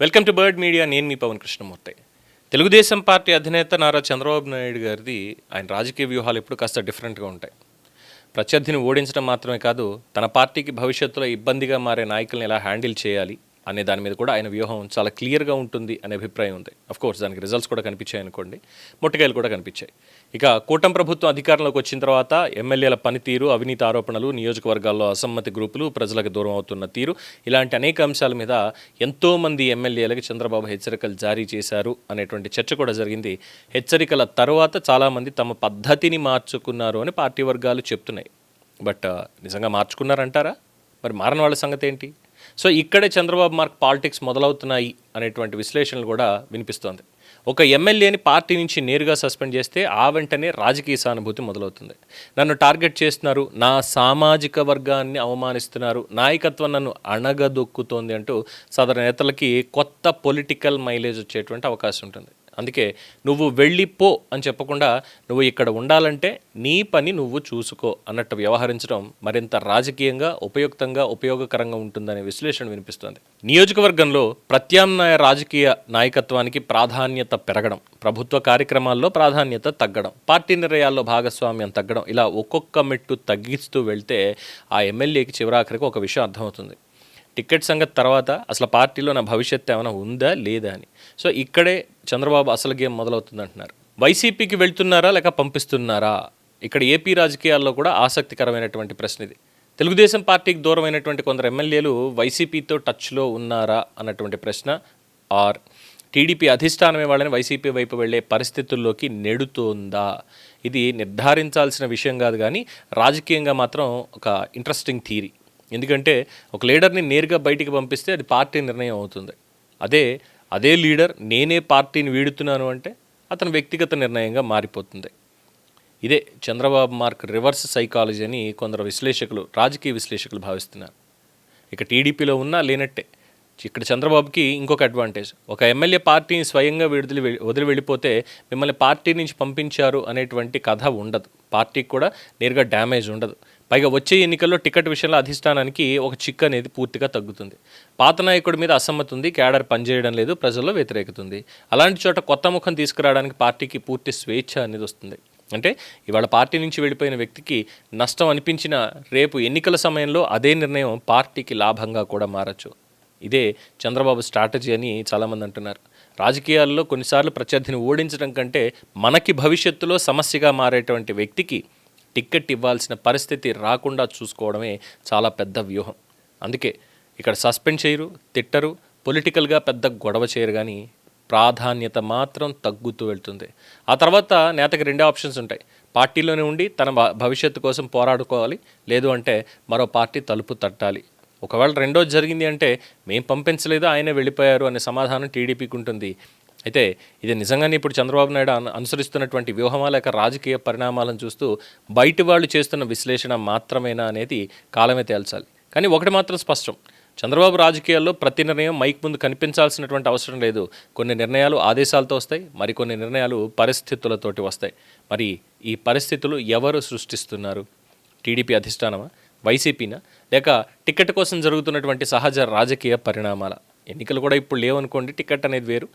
Welcome to bird media. నేను మీ Pawan Krishnamurthy. Telugu Desam party అధినేత నారా చంద్రబాబు నాయుడు గారిది ఆయన రాజకీయ వ్యూహాలు ఎప్పుడు కాస్త డిఫరెంట్గా ఉంటాయి. ప్రత్యర్థిని ఓడించడం మాత్రమే కాదు, తన పార్టీకి భవిష్యత్తులో ఇబ్బందిగా మారే నాయకులను ఎలా హ్యాండిల్ చేయాలి అనే దాని మీద కూడా ఆయన వ్యూహం చాలా క్లియర్గా ఉంటుంది అనే అభిప్రాయం ఉంది. కోర్స్ దానికి రిజల్ట్స్ కూడా కనిపించాయి అనుకోండి, మొట్టకాయలు కూడా కనిపించాయి. ఇక కూటమి ప్రభుత్వం అధికారంలోకి వచ్చిన తర్వాత ఎమ్మెల్యేల పనితీరు, అవినీతి ఆరోపణలు, నియోజకవర్గాల్లో అసమ్మతి గ్రూపులు, ప్రజలకు దూరం అవుతున్న తీరు, ఇలాంటి అనేక అంశాల మీద ఎంతోమంది ఎమ్మెల్యేలకు చంద్రబాబు హెచ్చరికలు జారీ చేశారు అనేటువంటి చర్చ కూడా జరిగింది. హెచ్చరికల తర్వాత చాలామంది తమ పద్ధతిని మార్చుకున్నారు అని పార్టీ వర్గాలు చెప్తున్నాయి. బట్ నిజంగా మార్చుకున్నారంటారా? మరి మారని వాళ్ళ సంగతి ఏంటి? సో ఇక్కడే చంద్రబాబు మార్క్ పాలిటిక్స్ మొదలవుతున్నాయి అనేటువంటి విశ్లేషణలు కూడా వినిపిస్తోంది. ఒక ఎమ్మెల్యేని పార్టీ నుంచి నేరుగా సస్పెండ్ చేస్తే ఆ వెంటనే రాజకీయ సానుభూతి మొదలవుతుంది. నన్ను టార్గెట్ చేస్తున్నారు, నా సామాజిక వర్గాన్ని అవమానిస్తున్నారు, నాయకత్వం నన్ను అణగదొక్కుతోంది అంటూ సదరు నేతలకి కొత్త పొలిటికల్ మైలేజ్ వచ్చేటువంటి అవకాశం ఉంటుంది. అందుకే నువ్వు వెళ్ళిపో అని చెప్పకుండా నువ్వు ఇక్కడ ఉండాలంటే నీ పని నువ్వు చూసుకో అన్నట్టు వ్యవహరించడం మరింత రాజకీయంగా ఉపయోగకరంగా ఉంటుందనే విశ్లేషణ వినిపిస్తోంది. నియోజకవర్గంలో ప్రత్యామ్నాయ రాజకీయ నాయకత్వానికి ప్రాధాన్యత పెరగడం, ప్రభుత్వ కార్యక్రమాల్లో ప్రాధాన్యత తగ్గడం, పార్టీ నిర్ణయాల్లో భాగస్వామ్యం తగ్గడం, ఇలా ఒక్కొక్క మెట్టు తగ్గిస్తూ వెళ్తే ఆ ఎమ్మెల్యేకి చివరాఖరికి ఒక విషయం అర్థమవుతుంది. టికెట్ సంగతి తర్వాత అసలు పార్టీలో నా భవిష్యత్తు ఏమైనా ఉందా లేదా అని. సో ఇక్కడే చంద్రబాబు అసలు గేమ్ మొదలవుతుంది అంటున్నారు. వైసీపీకి వెళ్తున్నారా లేక పంపిస్తున్నారా? ఇక్కడ ఏపీ రాజకీయాల్లో కూడా ఆసక్తికరమైనటువంటి ప్రశ్న ఇది. తెలుగుదేశం పార్టీకి దూరమైనటువంటి కొందరు ఎమ్మెల్యేలు వైసీపీతో టచ్లో ఉన్నారా అన్నటువంటి ప్రశ్న, ఆర్ టీడీపీ అధిష్టానమే వాళ్ళని వైసీపీ వైపు వెళ్లే పరిస్థితుల్లోకి నెడుతోందా? ఇది నిర్ధారించాల్సిన విషయం కాదు, కానీ రాజకీయంగా మాత్రం ఒక ఇంట్రెస్టింగ్ థియరీ. ఎందుకంటే ఒక లీడర్ని నేరుగా బయటికి పంపిస్తే అది పార్టీ నిర్ణయం అవుతుంది. అదే లీడర్ నేనే పార్టీని వీడుతున్నాను అంటే అతని వ్యక్తిగత నిర్ణయంగా మారిపోతుంది. ఇదే చంద్రబాబు మార్క్ రివర్స్ సైకాలజీ అని కొందరు రాజకీయ విశ్లేషకులు భావిస్తున్నారు. ఇక టీడీపీలో ఉన్నా లేనట్టే. ఇక్కడ చంద్రబాబుకి ఇంకొక అడ్వాంటేజ్, ఒక ఎమ్మెల్యే పార్టీని స్వయంగా వదిలి వెళ్ళిపోతే మిమ్మల్ని పార్టీ నుంచి పంపించారు అనేటువంటి కథ ఉండదు, పార్టీకి కూడా నేరుగా డ్యామేజ్ ఉండదు. పైగా వచ్చే ఎన్నికల్లో టికెట్ విషయంలో అధిష్టానానికి ఒక చిక్కు అనేది పూర్తిగా తగ్గుతుంది. పాత నాయకుడి మీద అసమ్మతి ఉంది, క్యాడర్ పనిచేయడం లేదు, ప్రజల్లో వ్యతిరేకత ఉంది. అలాంటి చోట కొత్త ముఖం తీసుకురావడానికి పార్టీకి పూర్తి స్వేచ్ఛ అనేది వస్తుంది. అంటే ఇవాళ పార్టీ నుంచి వెళ్ళిపోయిన వ్యక్తికి నష్టం అనిపించిన రేపు ఎన్నికల సమయంలో అదే నిర్ణయం పార్టీకి లాభంగా కూడా మారచ్చు. ఇదే చంద్రబాబు స్ట్రాటజీ అని చాలామంది అంటున్నారు. రాజకీయాల్లో కొన్నిసార్లు ప్రత్యర్థిని ఓడించడం కంటే మనకి భవిష్యత్తులో సమస్యగా మారేటువంటి వ్యక్తికి టిక్కెట్ ఇవ్వాల్సిన పరిస్థితి రాకుండా చూసుకోవడమే చాలా పెద్ద వ్యూహం. అందుకే ఇక్కడ సస్పెండ్ చేయరు, తిట్టరు, పొలిటికల్గా పెద్ద గొడవ చేయరు, కానీ ప్రాధాన్యత మాత్రం తగ్గుతూ వెళ్తుంది. ఆ తర్వాత నేతకి రెండే ఆప్షన్స్ ఉంటాయి. పార్టీలోనే ఉండి తన భవిష్యత్తు కోసం పోరాడుకోవాలి, లేదు అంటే మరో పార్టీ తలుపు తట్టాలి. ఒకవేళ రెండోది జరిగింది అంటే మేము పంపించలేదు, ఆయనే వెళ్ళిపోయారు అనే సమాధానం టీడీపీకి ఉంటుంది. అయితే ఇది నిజంగానే ఇప్పుడు చంద్రబాబు నాయుడు అనుసరిస్తున్నటువంటి వ్యూహమా లేక రాజకీయ పరిణామాలను చూస్తూ బయటి వాళ్ళు చేస్తున్న విశ్లేషణ మాత్రమేనా అనేది కాలమే తేల్చాలి. కానీ ఒకటి మాత్రం స్పష్టం, చంద్రబాబు రాజకీయాల్లో ప్రతి నిర్ణయం మైక్ ముందు కనిపించాల్సినటువంటి అవసరం లేదు. కొన్ని నిర్ణయాలు ఆదేశాలతో వస్తాయి, మరికొన్ని నిర్ణయాలు పరిస్థితులతోటి వస్తాయి. మరి ఈ పరిస్థితులు ఎవరు సృష్టిస్తున్నారు? టీడీపీ అధిష్టానమా, వైసీపీనా, లేక టికెట్ కోసం జరుగుతున్నటువంటి సహజ రాజకీయ పరిణామాల? ఎన్నికలు కూడా ఇప్పుడు లేవనుకోండి, టికెట్ అనేది వేరు.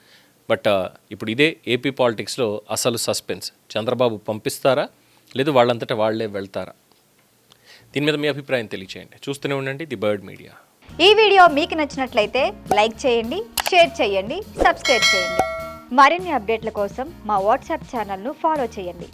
బట్ ఇప్పుడు ఇదే ఏపీ పాలిటిక్స్లో అసలు సస్పెన్స్. చంద్రబాబు పంపిస్తారా, లేదు వాళ్ళంతటా వాళ్లే వెళ్తారా? దీని మీద మీ అభిప్రాయం తెలియచేయండి. చూస్తూనే ఉండండి ది బర్డ్ మీడియా. ఈ వీడియో మీకు నచ్చినట్లయితే లైక్ చేయండి, షేర్ చేయండి, సబ్స్క్రైబ్ చేయండి. మరిన్ని అప్డేట్ల కోసం మా వాట్సాప్ ఛానల్ను ఫాలో చేయండి.